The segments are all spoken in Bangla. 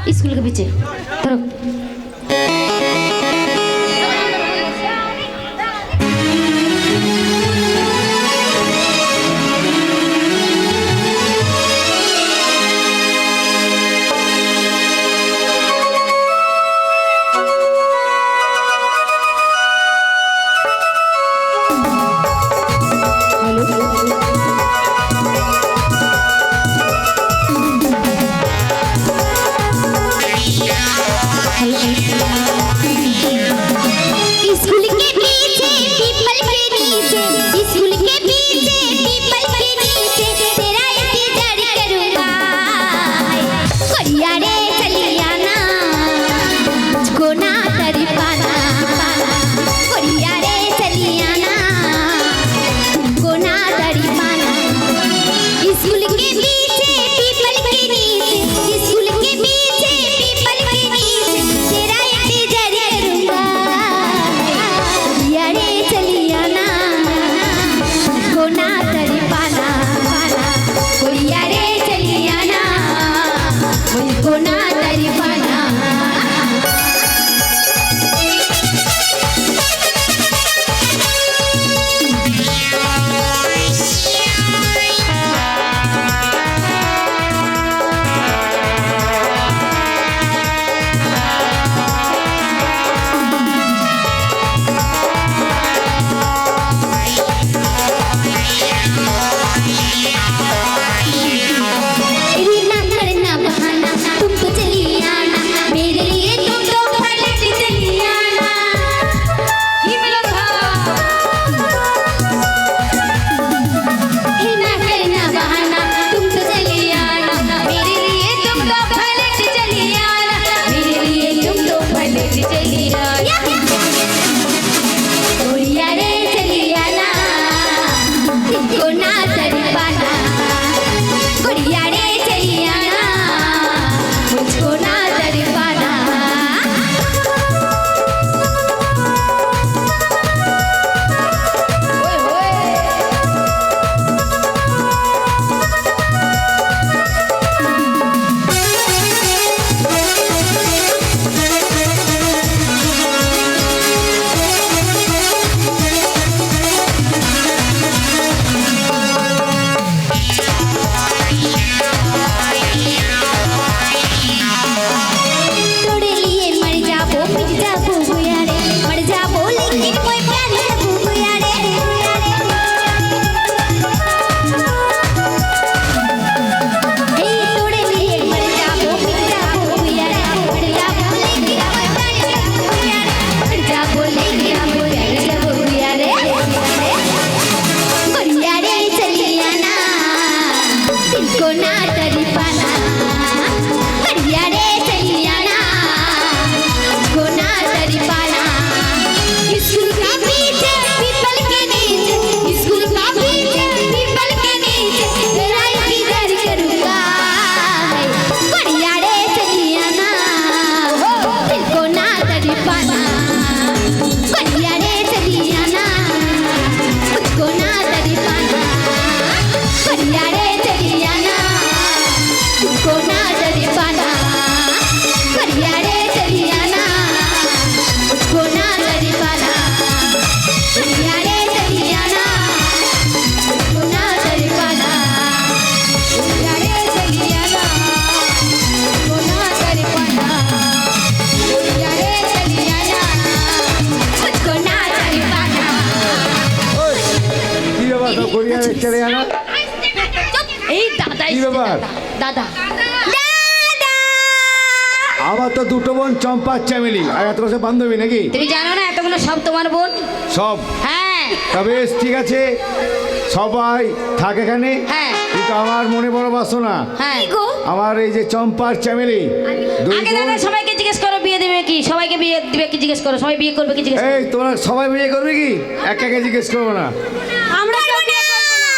स्कूल के पीछे धरो। চলে আনা এই দাদা কি ব্যাপার দাদা আমার তো দুটো বোন চম্পার চ্যামেলি আর এত বছর বান্ধবী নাকি তুমি জানো না এতগুলো সব তোমার বোন সব হ্যাঁ তবে ঠিক আছে সবাই থাকে এখানে হ্যাঁ কিন্তু আমার মনে বড় বাসনা হ্যাঁ আমার এই যে চম্পার চ্যামেলি আগে দাদা সবাইকে জিজ্ঞেস করো বিয়ে দেবে কি সবাইকে বিয়ে দিবে কি জিজ্ঞেস করো সবাই বিয়ে করবে কি জিজ্ঞেস করো এই তোমরা সবাই বিয়ে করবে কি একা একা জিজ্ঞেস করবো না আমরা কেউ বিয়ে করব না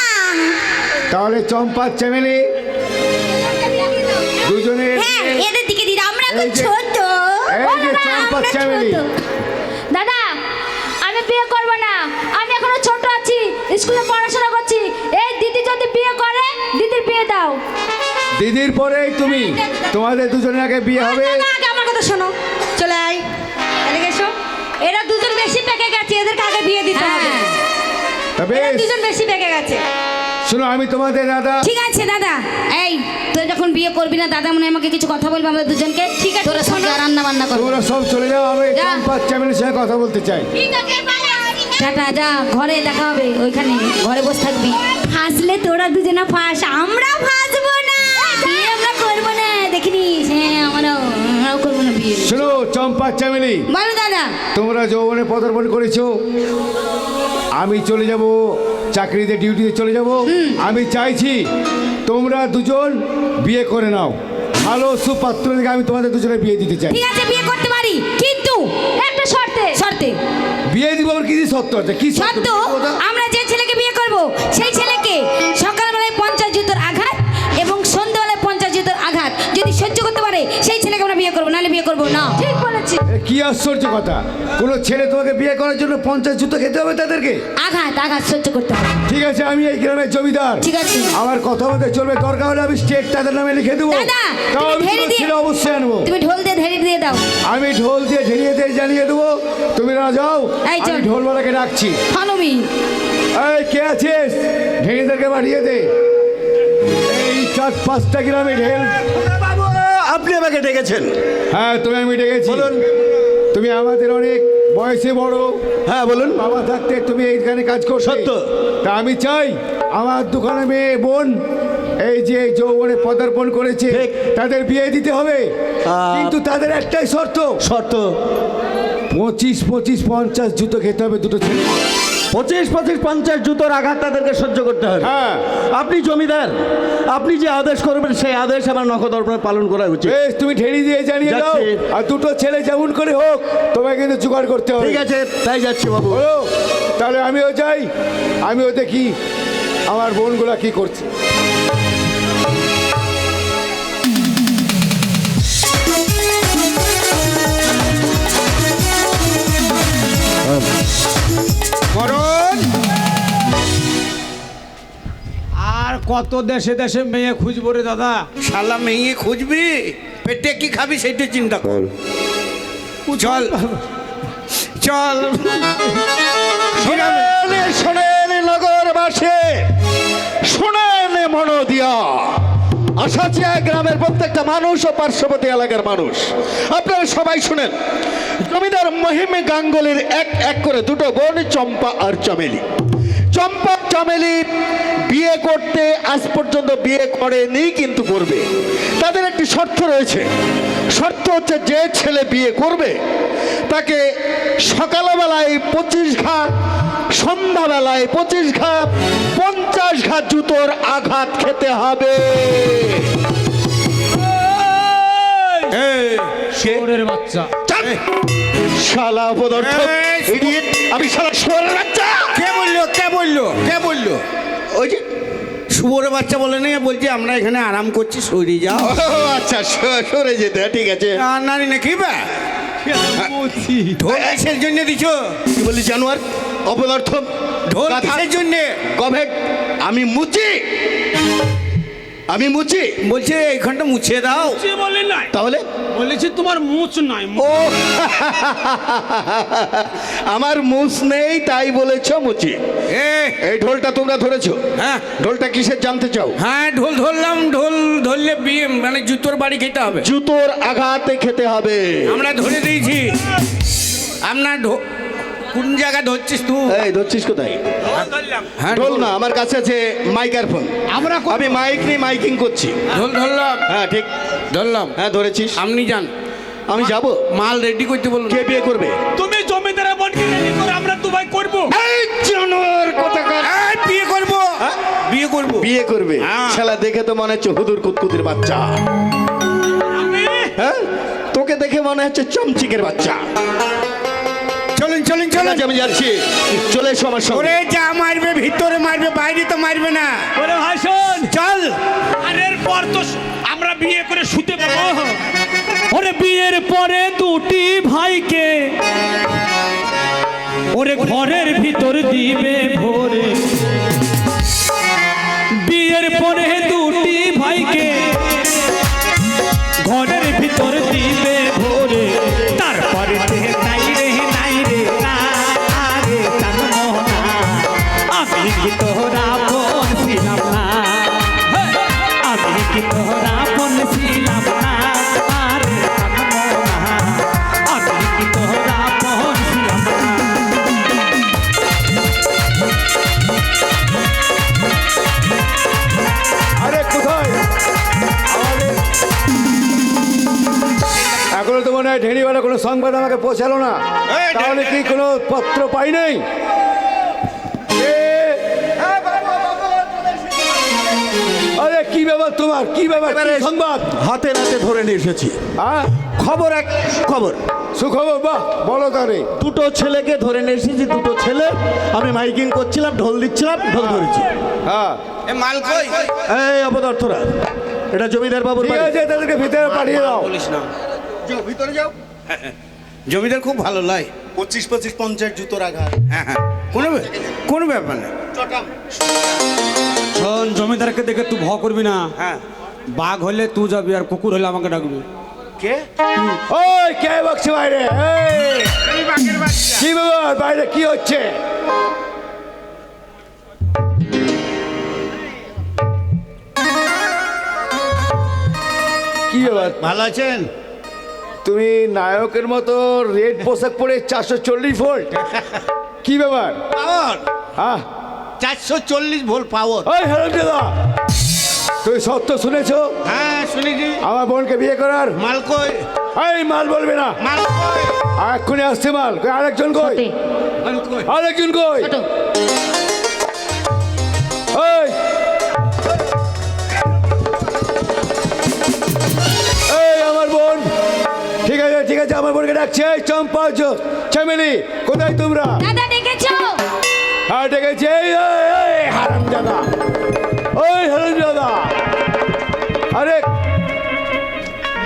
তাহলে চম্পার চ্যামেলি দুজনের হ্যাঁ এদের দিকে দিদা আমরা এখন ছোট এই যে চম্পার চ্যামেলি দাদা আমি বিয়ে করব না আমি এখনো ছোট আছি স্কুলে পড়াশোনা করছি এই দিদি যদি বিয়ে করে দিদির বিয়ে দাও দিদির পরেই তুমি, তোমাদের দুজনের আগে বিয়ে হবে। না, না, আগে আমার কথা শোনো। চলে আয়, এদিকে এসো। এরা দুজন বেশি পেকে গেছে, এদেরকে আগে বিয়ে দিতে হবে। হ্যাঁ। তবে এরা দুজন বেশি পেকে গেছে। শোনো, আমি তোমাদের দাদা। ঠিক আছে দাদা, এই তুই যখন বিয়ে করবি না দাদা মনে হয় আমাকে কিছু কথা বলবে আমাদের দুজনকে। ঠিক আছে, তোরা সব শোনো। রান্না বান্না করবি। তোমরা সব চলে যাও, আমি যা। চম্পা চ্যামেলির সঙ্গে কথা বলতে চাই। টাটা, যা ঘরে দেখা হবে, ওইখানে ঘরে বসে থাকবি। ফাঁসলে তোরা দুজনা ফাঁস, আমরা ফাঁসবো না। বিয়ে আমরা করবো না, দেখিনিস? হ্যাঁ, আমরাও করবো না বিয়ে। শোনো চম্পা চ্যামেলি, বলো দাদা। তোমরা যৌবনে পদার্পণ করেছো, আমি চলে যাব চাকরিতে, ডিউটিতে চলে যাব। আমি চাইছি তোমরা দুজন বিয়ে করে নাও। ভালো সুপাত্র থেকে আমি তোমাদের দুজনে বিয়ে দিতে চাই। ঠিক আছে, বিয়ে করতে পারি, কিন্তু একটা শর্তে। শর্তে। বিয়ে দিব আমার কি শর্ত আছে? কি শর্ত, আমরা যে ছেলেকে বিয়ে করব সেই ছেলেকে সকালবেলায় 50 জুতোর আঘাত এবং সন্ধ্যাবেলায় 50 জুতোর আঘাত যদি সহ্য করতে পারে সেই ছেলেকে আমরা বিয়ে করবো, নাহলে বিয়ে করবো না। ঠিক বলেছি। কি আশ্চর্য কথা! কোনো ছেলে তোমাকে বিয়ে করার জন্য 50 জুতো খেতে হবে তাদেরকে? আঘাত আঘাত সহ্য করতে হবে। ঠিক আছে, আমি এই গ্রামের জমিদার। ঠিক আছে। আমার কথা মতো চলবে, দরকার হলে আমি স্টেট তাদের নামে লিখে দেবো। দাদা, তাও তুমি আমি ঢেলে তোমার দিয়ে- ছেলে অবশ্যই আনবো। তুমি ঢোল দিয়ে ধেড়ে দিয়ে দাও। আমি ঢোল দিয়ে ঢেরিয়ে দিয়ে জানিয়ে দেবো, তুমি না যাও। এই চল। আমি ঢোলওয়ালাকে ডাকছি। Follow me. এই কে আছিস? ঢেড়িদেরকে পাঠিয়ে দে। এই 4-5টা গ্রামে ঢেল। বাবু, আপনি আমাকে ডেকেছেন? হ্যাঁ, তুমি আমি ডেকেছি। বলুন। তুমি আমাদের অনেক বয়সে বড়। হ্যাঁ বলুন। বাবা থাকতে তুমি এইখানে কাজ করছো। সত্য। তা আমি চাই আমার দোকানে মেয়ে বোন এই যে যৌবনে পদার্পণ করেছে ঠিক। তাদের বিয়ে দিতে হবে। কিন্তু তাদের একটাই শর্ত, শর্ত 25-50 জুতো খেতে হবে দুটো ছেলে। 25-50 জুতোর আঘাত তাদেরকে সহ্য করতে হবে। হ্যাঁ। আপনি জমিদার, আপনি যে আদেশ করবেন সেই আদেশ আমার নখদর্পণে পালন করা উচিত। বেশ, তুমি ঢেড়ি দিয়ে জানিয়ে দাও। যাচ্ছি। আর দুটো ছেলে যেমন করে হোক তোমাকে কিন্তু জোগাড় করতে হবে। ঠিক আছে, তাই যাচ্ছি বাবু। বলো, তাহলে আমিও যাই, আমিও দেখি আমার বোনগুলা কি করছে। মরণ আর কত দেশে দেশে মেয়ে খুঁজবো রে দাদা। শালা মেয়ে খুঁজবি, পেটে কি খাবি সেটা চিন্তা কর। চল চল। শোনেন, শোনেন নগরবাসী, শোনেন মন দিয়া। আসাচিয়া গ্রামের প্রত্যেকটা মানুষ ও পার্শ্ববর্তী এলাকার মানুষ, আপনারা সবাই শুনেন। জমিদার মহিমে গাঙ্গুলির এক এক করে দুটো বোন, চম্পা আর চামেলি। চম্পা চামেলি বিয়ে করতে আজ পর্যন্ত বিয়ে করেনি, কিন্তু করবে। তাদের একটি শর্ত রয়েছে। শর্ত হচ্ছে যে ছেলে বিয়ে করবে তাকে সকালবেলায় 25 ঘা, সন্ধ্যাবেলায় 25 ঘা, 50 ঘা জুতোর আঘাত খেতে হবে। শহরের বাচ্চা। চাপ! শালা অপদার্থ, এই, idiot! আমি শালা শুয়োরের বাচ্চা। কে বললো, কে বললো, কে বললো? ওই যে শুয়োরের বাচ্চা বলে নেই, বলছি আমরা এখানে আরাম করছি, সরি যাও। ও আচ্ছা, সরে যেতে হয়, ঠিক আছে। নারী নাকি বা ঢোল কিসের জন্য দিছ? কি বললি জানোয়ার, অপদার্থ, ঢোল গাধা, কিসের জন্য? গভেট! আমি মুচি, আমি মুচি। বলছে এইখানটা মুছে দাও। বলি নাই, তাহলে বলেছি তোমার মুছ নাই। ও আমার মুছ নেই তাই বলেছ মুচি। এই ঢোলটা তোমরা ধরেছো? হ্যাঁ ঢোলটা কিসের জানতে চাও? হ্যাঁ, ঢোল ধরলাম। ঢোল ধরলে বিয়ে মানে জুতোর বাড়ি খেতে হবে। জুতোর আঘাতে খেতে হবে। আমরা ধরে দিয়েছি। আপনার কোন জায়গা ধরছিস তুই? এই ধরছিস কোথায়? হ্যাঁ, ঢোল না, আমার কাছে আছে মাইক্রোফোন। আমি মাইক নিয়ে মাইকিং করছি। ঢোল ধরলাম। হ্যাঁ ঠিক, ধরলাম। হ্যাঁ ধরেছিস। আপনি যান, আমি যাব। মাল রেডি করতে বলুন। কে বিয়ে করবে? তুমি জমিদারের বোনকে রেডি করে আমরা দুবাই করবো। এই জানোয়ার কোথাকার! এই, বিয়ে করবো। হ্যাঁ? বিয়ে করবো। বিয়ে করবে? হ্যাঁ। শালা দেখে তো মনে হচ্ছে হুদুর কুতকুতির বাচ্চা। আমি হ্যাঁ, তোকে দেখে মনে হচ্ছে চমচিকের বাচ্চা। চলুন চলুন ঠিক চলুন। আছে, আমি যাচ্ছি। চলে এসো আমার সঙ্গে। ওরে যা মারবে ভিতরে মারবে, বাইরে তো মারবে না। ওরে ভাই শোন, চল। আর এরপর তো আমরা বিয়ে করে শুতে পাবো। ওরে বিয়ের পরে দুটি ভাইকে ওরে ঘরের ভিতর দিবে ভোরে। বিয়ের পরে দুটি ভাইকে এখনো তো মনে হয় ঢেড়িওয়ালা কোনো সংবাদ আমাকে পৌঁছালো না। এই, তাহলে কি কোনো পত্র পাই নাই? আরে কি ব্যাপার তোমার, কি ব্যাপার, কি সংবাদ? হাতে নাতে ধরে নিয়ে এসেছি। হ্যাঁ, খবর এক খবর। সুখবর, বাহ, বলো তারে। দুটো ছেলেকে ধরে নিয়ে এসেছি, দুটো ছেলে। আমি মাইকিং করছিলাম, ঢোল দিচ্ছিলাম, ঢোল ধরেছি। হ্যাঁ, এ মাল কই? এই অপদার্থরা, এটা জমিদার বাবুর ঠিক বাড়ি। আছে, তাদেরকে ভিতরে পাঠিয়ে দাও। বলিস না, যাও ভিতরে যাও। জমিদার খুব ভালো লয়। 25-50 জুতোর আঘাত। হ্যাঁ হ্যাঁ, কোনো ব্যাপার না। শোন, জমিদারকে দেখে তুই ভয় করবি না। হ্যাঁ, বাঘ হলে তুই যাবি, আর কুকুর হলে আমাকে ডাকবি। কে? ওই কে বকছে বাইরে? এই, এই বাঘের বাচ্চা। কি ব্যাপার, বাইরে কি হচ্ছে? কি ব্যাপার? ভালো আছেন? তুমি নায়কের মতো রেড পোশাক পরে 440 ভোল্ট, কি ব্যাপার? পাওয়ার হ্যাঁ, 440 ভোল্ট পাওয়ার। ওই হারামজাদা, তুই সত্য শুনেছো হ্যাঁ শুনেছি। আমার বোনকে বিয়ে করার? মাল কই? এই মাল বলবে না, মাল কই? এক্ষুনি আসছে মাল। কই আরেকজন কই? সত্যি। মাল কই? আরেকজন কই? ছোট এই, এই আমার বোন। ঠিক আছে, ঠিক আছে, আমার বোনকে ডাকছে। এই চম্পা, চামেলি, কোথায় তোমরা? দাদা ডেকেছো? হ্যাঁ ডেকেছে। এই হারামজাদা, ওই হারামজাদা, আরে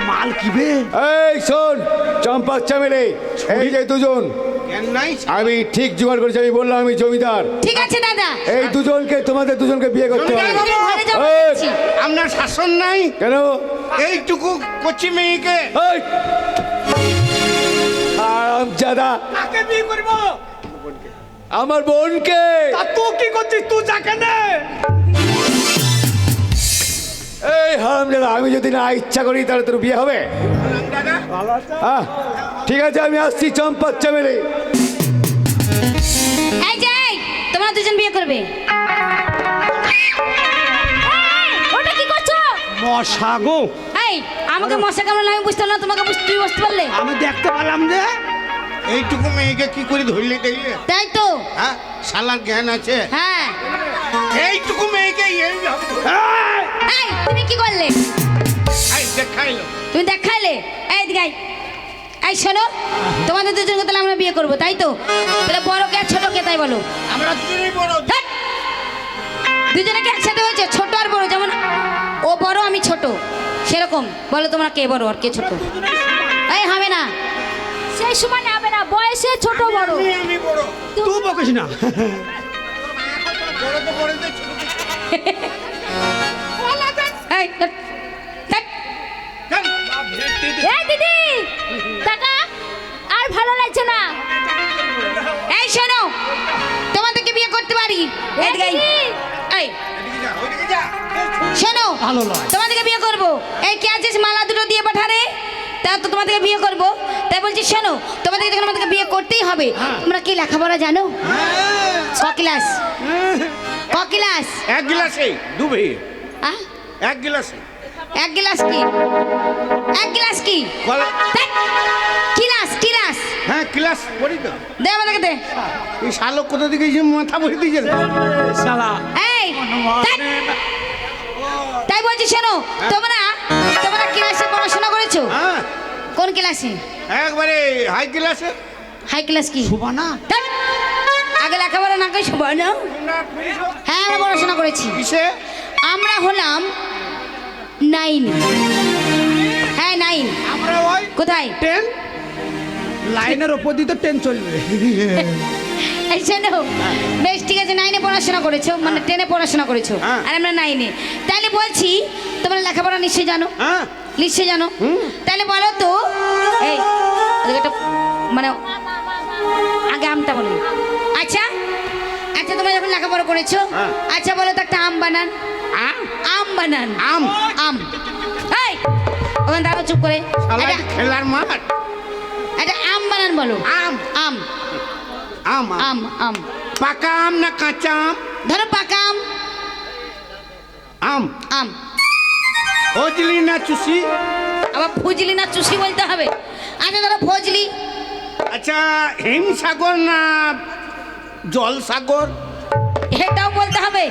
মাল কিবে? এই শোন চম্পা, চামেলি, এই যে দুজন, জ্ঞান নাই? আমি ঠিক জোগাড় করেছি। আমি বললাম আমি জমিদার। ঠিক আছে দাদা, এই দুজনকে, তোমাদের দুজনকে বিয়ে করতে হবে। জমিদার বাবু, ঘরে যাবো এই, বলছি। আপনার শাসন নাই? কেন? এইটুকু কচি মেয়েকে এই হারামজাদা, কাকে বিয়ে করবো? আমার বোনকে। তুই কি করছিস? তুই যাকে নে। এই হারামজাদা, আমি যদি না ইচ্ছা করি তাহলে তোর বিয়ে হবে? হ্যাঁ, ঠিক আছে, আমি আসছি চম্পা, চামেলি। এই যে এই, তোমরা দুজন বিয়ে করবে। এই, ওটা কি করছো? মশা গো, এই, আমাকে মশা কামড়ালে আমি বুঝতে পারলাম, তোমাকে তুই বুঝতে পারলে? আমি দেখতে পেলাম যে এইটুকু মেয়েকে কি করে ধরলে দেখলে? তাই তো। হ্যাঁ, শালার জ্ঞান আছে? হ্যাঁ, এইটুকু মেয়েকে এইভাবে এই তুমি কি করলে? দেখাইলো। তুমি দেখাইলে? এই দিগাই, এই শোনো, তোমাদের দুজনকে তাহলে আমরা বিয়ে করবো, তাই তো? তাহলে বড় কে আর ছোট কে, তাই বলো। আমরা দুজনেই বড়। ধ্যাৎ! দুজনে কি একসাথে হয়েছে? ছোট আর বড়, যেমন ও বড় আমি ছোট, সেরকম বলো তোমরা কে বড় আর কে ছোট? এই হবে না, সেই সময় হবে না, বয়সে ছোট বড়। আমি বড়। তুই বকিস না। বড় তো বড়, ছোট তো এই, ধ্যাৎ, ধ্যাৎ। এই দিদি, টাকা আর ভালো লাগছে না। এই শোনো, তোমাদেরকে বিয়ে করতে পারি। এদিকে এই, এই এদিকে যা, ওইদিকে যা। শোনো, ভালো নয়। তোমাদেরকে বিয়ে করব। এই কে আছিস মালা দুটো দিয়ে পাঠারে, তা তো তোমাদেরকে বিয়ে করব। তাই বলছি শোনো, তোমাদেরকে যখন আমাদেরকে বিয়ে করতেই হবে, তোমরা কি লেখাপড়া জানো? ক ক্লাস? ক ক্লাস? এক গিলাসে ডুবে। আহ, এক গিলাসে এক গ্লাস কি? এক গ্লাস কি? কলা। ধ্যাৎ, ক্লাস ক্লাস হ্যাঁ, ক্লাস পড়ি তো। দে আমাদেরকে দে। এই শালক কোথা থেকে এসে মাথা বসে দিয়েছে? শালা এই ধ্যাৎ। তাই বলছি শোনো, তোমরা তোমরা ক্লাসে পড়াশোনা করেছো? হ্যাঁ, কোন ক্লাসে? একবারে হাই ক্লাসে। হাই ক্লাস কি? শোভা ধ্যাৎ, আগে লেখাপড়া না করে শোভা না? হ্যাঁ, আমরা পড়াশোনা করেছি। কিসে? আমরা হলাম 9। হ্যাঁ 9। আমরা ওই কোথায়? 10। লাইনের ওপর দিয়ে তো ট্রেন চলবে। এই শোনো, বেশ ঠিক আছে, 9-এ পড়াশোনা করেছো, মানে 10-এ পড়াশোনা করেছো, হ্যাঁ। আর আমরা 9-এ। তাহলে বলছি তোমরা লেখাপড়া নিশ্চয়ই জানো? হ্যাঁ, নিশ্চয়ই জানো। তাহলে বলো তো, এই ওদেরকে একটা মানে আগে আমটা বলি। আচ্ছা আচ্ছা, তোমরা যখন লেখাপড়া করেছো, হ্যাঁ। আচ্ছা বলো তো একটা আম বানান। আম আম বানান। আম আম। এই ওখানে দাঁড়াও চুপ করে। শালা একটা এটা খেলার মাঠ। একটা আম বানান বলো। আম আম আম আম। আম আম পাকা আম না কাঁচা আম? ধরো পাকা আম। আম আম ফজলি না চুষি? আবার ফুজলি না চুষি বলতে হবে? আচ্ছা ধরো ফজলি, আচ্ছা হিমসাগর না জলসাগর? এটাও বলতে হবে।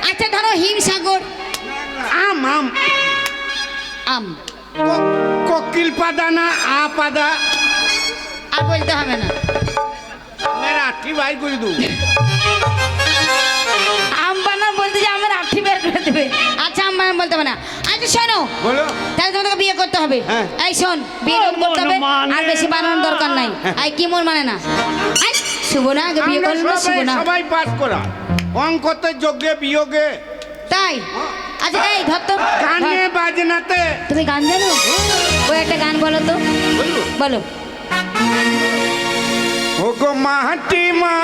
আচ্ছা ধরো হিমসাগর। আম আম আম। কোকিল পাদা না আ পাদা? আর বলতে হবে না। মেরা আঠি ভাই করে দু। আম বানাম বলতে যে আমার আঠি বের করে দেবে। আচ্ছা আম বানাম বলতে হবে না। আচ্ছা শোনো, বলো। তাহলে তোমাকে বিয়ে করতে হবে। হ্যাঁ। এই শোন, বিয়ে করতে হবে, মন মানে আর বেশি বানানোর দরকার নাই। এই কি মন মানে না? এই শুভ না, আগে বিয়ে আমরা করবো না, শুভ না। সবাই পাস করা, অঙ্কতে যোগে বিয়োগে তাই? আচ্ছা এই ধর তো, গানে ধর। বাজনাতে। তুমি গান জানো? ওই একটা গান বলো তো, বলবো? বলো। ও গো মাটি মা,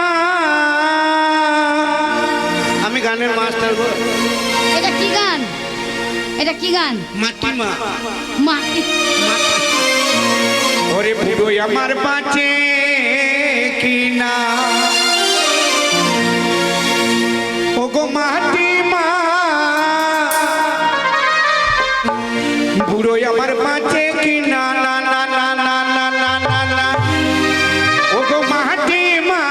আমি গানের মাস্টার গো। এটা কি গান? এটা কি গান? মাটি মা, মাটি। ওরে বুড়ো আমার বাঁচে কিনা, ও গো মাটি মা, বুড়ো আমার বাঁচে কিনা, না না না না না না না না, ও গো মাটি মা,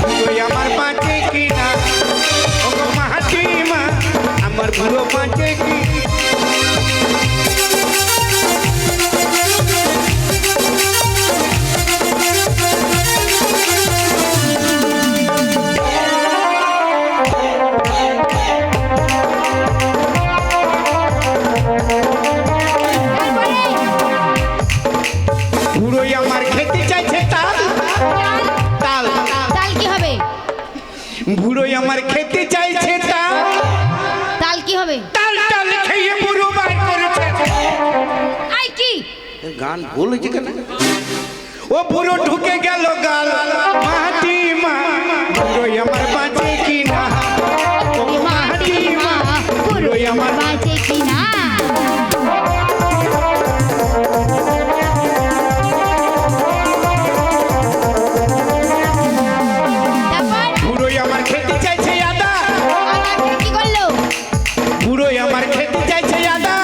বুড়ো আমার বাঁচে কিনা, ও গো মাটি মা, আমার বুড়ো বাঁচে কি। বুড়োই আমার খেতে চাইছে তাল তাল, তাল কি হবে? বুড়োই আমার খেতে চাইছে তাল তাল কি হবে? তাল, তাল খেয়ে বুড়ো বার করেছে। আই কি? গান ভুল হয়েছে কেন? ও বুড়ো ঢুকে গেল গাল, মাটি মা, বুড়োই আমার বাঁচে কি না, ও মাটি মা, বুড়োই আমার বাঁচে কি না? তারপর বুড়োই আমার খেতে চাইছে আদা, আবার কি করলো? বুড়োই আমার খেতে চাইছে আদা,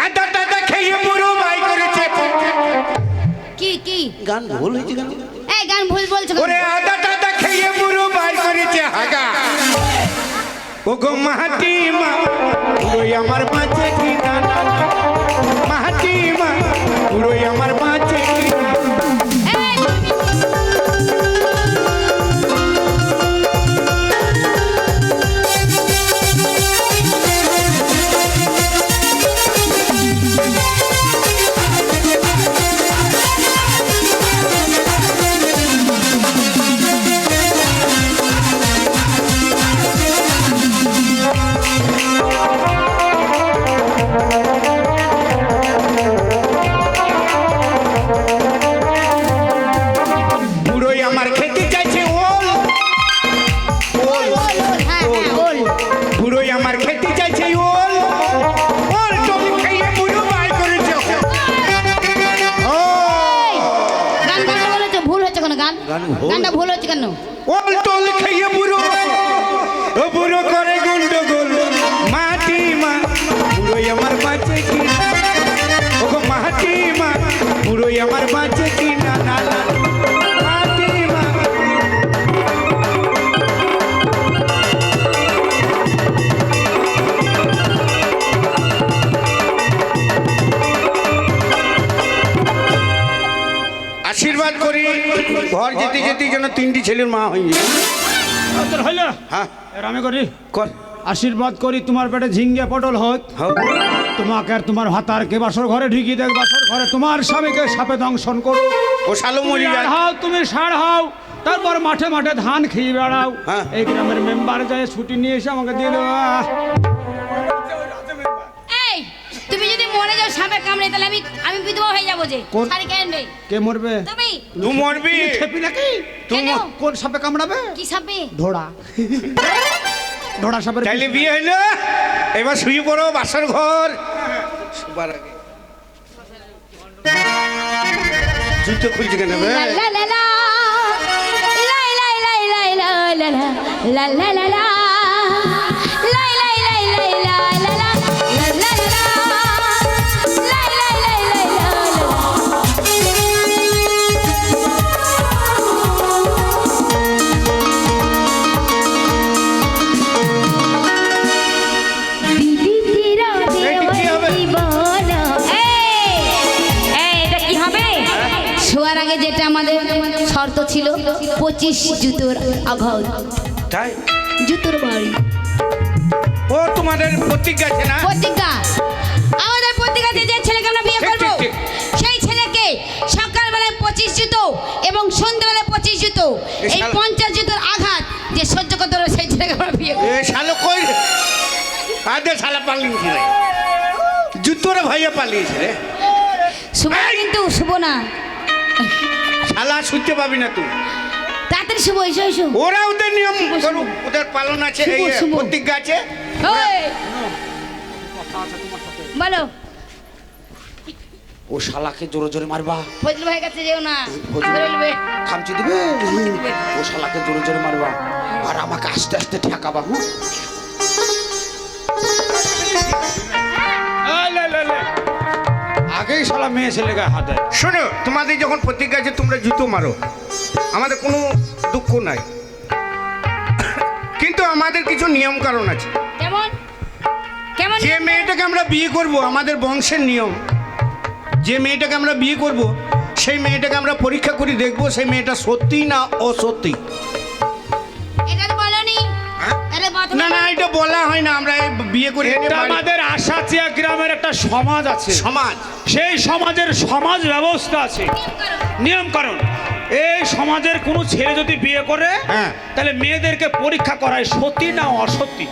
আদা টাদা খেয়ে বুড়ো বাই করেছে। কি কি? গান ভুল হয়েছে কেন? এই গান ভুল বলছো কেন? ওরে আদা টাদা খেয়ে বুড়ো বাই করেছে হাগা, ও গো মাটি মা, বুড়োই আমার বাঁচে কি না, না না, মাটি মা, বুড়োই আমার বাঁচে কি না। এই, বুড়োই আমার খেতে চাইছে ওল, ওল, ওল, ওল, হ্যাঁ, হ্যাঁ, ওল। বুড়োই আমার খেতে চাইছে ওল, ওল টল খেয়ে বুড়ো বাই করেছে। ও গান গানটা বলেছো ভুল হচ্ছে কেন? গান গানটা ভুল হচ্ছে কেন? ওল টল খেয়ে বুড়ো, ও বুড়ো করে গন্ডগোল, মাটি মা, বুড়োই আমার বাঁচে কি না, ও গো মাটি মা, বুড়োই আমার বাঁচে কি না, না না, মাটি মা। আশীর্বাদ করি ঘর যেতে যেতে যেন 3টি ছেলের মা হয়ে যায়। তোর হইলো? হ্যাঁ এর আমি করি কর, আশীর্বাদ করি তোমার পেটে ঝিঙ্গে পটল হোক, হোক। তোমাকে আর তোমার ভাতারকে বাসর ঘরে ঢুকিয়ে দেখ, বাসর ঘরে তোমার স্বামীকে সাপে দংশন করো। ও শালো মরি তুমি আর যায়। হও, তুমি ষাঁড় হও, তারপর মাঠে মাঠে ধান খেয়ে বেড়াও। হ্যাঁ। এই গ্রামের মেম্বার যায় ছুটি নিয়ে এসে আমাকে দিয়ে দেওয়া। এই তুমি যদি মরে যাও সাপে কামড়ে, তাহলে আমি আমি বিধবা হয়ে যাবো যে। কোন- শাড়ি কেন রে? কে মরবে? তুমি তুই মরবি। খেপি নাকি? কেন? কোন সাপে কামড়াবে? কি সাপে? ধোড়া। ধোড়া সাপের তাইলে বিয়ে হইলো, এবার শুয়ে পড়ো বাসর ঘর। শুবার আগে জুতো খুলছে কেন বে? লা লা লা লা লাই লাই লাই লাই লা লা লা লা লা লা লা লাই লাই লাই লাই লা লা লা লা লা লা লাই লাই লাই লাই লা লা লা শর্ত ছিল 25 জুতোর আঘাত। তাই জুতোর বাড়ি ও তোমাদের প্রতিজ্ঞা আছে না প্রতিজ্ঞা, আমাদের প্রতিজ্ঞাতে যে ছেলেকে আমরা বিয়ে ঠিক, করব ঠিক, ঠিক। সেই ছেলেকে সকালবেলায় 25 জুতো এবং সন্ধ্যাবেলায় 25 জুতো, এই এই শালা- 50 জুতোর আঘাত যে সহ্য করতে পারবে সেই ছেলেকে আমরা বিয়ে করব। এ শালো কই রে আদে শালা পালিয়েছে রে জুতোরে ভাইয়া পালিয়েছে রে শুভ না কিন্তু শুভ না, শালা শুনতে পাবি না তুই তাড়াতাড়ি শুভ এসো এসো। ওরা ওদের নিয়ম করুক, ওদের পালন আছে শুভ, এই শুভ। প্রতিজ্ঞা আছে ওই, বলো ও শালাকে জোরে জোরে মারবা, ফজল ভাই কাছে যেও না, বলবে খামচি দিবে। ও শালাকে জোরে জোরে মারবা আর আমাকে আস্তে আস্তে ঠেকাবা। আগেই শালা মেয়ে ছেলে গায়ে হাত দেয়। শোনো তোমাদের যখন প্রতিজ্ঞা আছে তোমরা জুতো মারো, আমাদের কোনো দুঃখ নাই, কিন্তু আমাদের কিছু নিয়ম কারণ আছে। কেমন কেমন যে মেয়েটাকে আমরা বিয়ে করব আমাদের বংশের নিয়ম, যে মেয়েটাকে আমরা বিয়ে করব সেই মেয়েটাকে আমরা পরীক্ষা করে দেখব সেই মেয়েটা সত্যি না অসত্যি। এটা তো বলনি, হ্যাঁ? তাহলে বাথরুম না না এটা বলা হয় না, আমরা এই বিয়ে করে এনে এটা বাড়ি- আমাদের আশাচিয়া গ্রামের একটা সমাজ আছে, সমাজ সেই সমাজের সমাজ ব্যবস্থা আছে, নিয়ম কারণ। এই সমাজের কোনো ছেলে যদি বিয়ে করে হ্যাঁ। তাহলে মেয়েদেরকে পরীক্ষা করায় সত্যি না অসত্যি।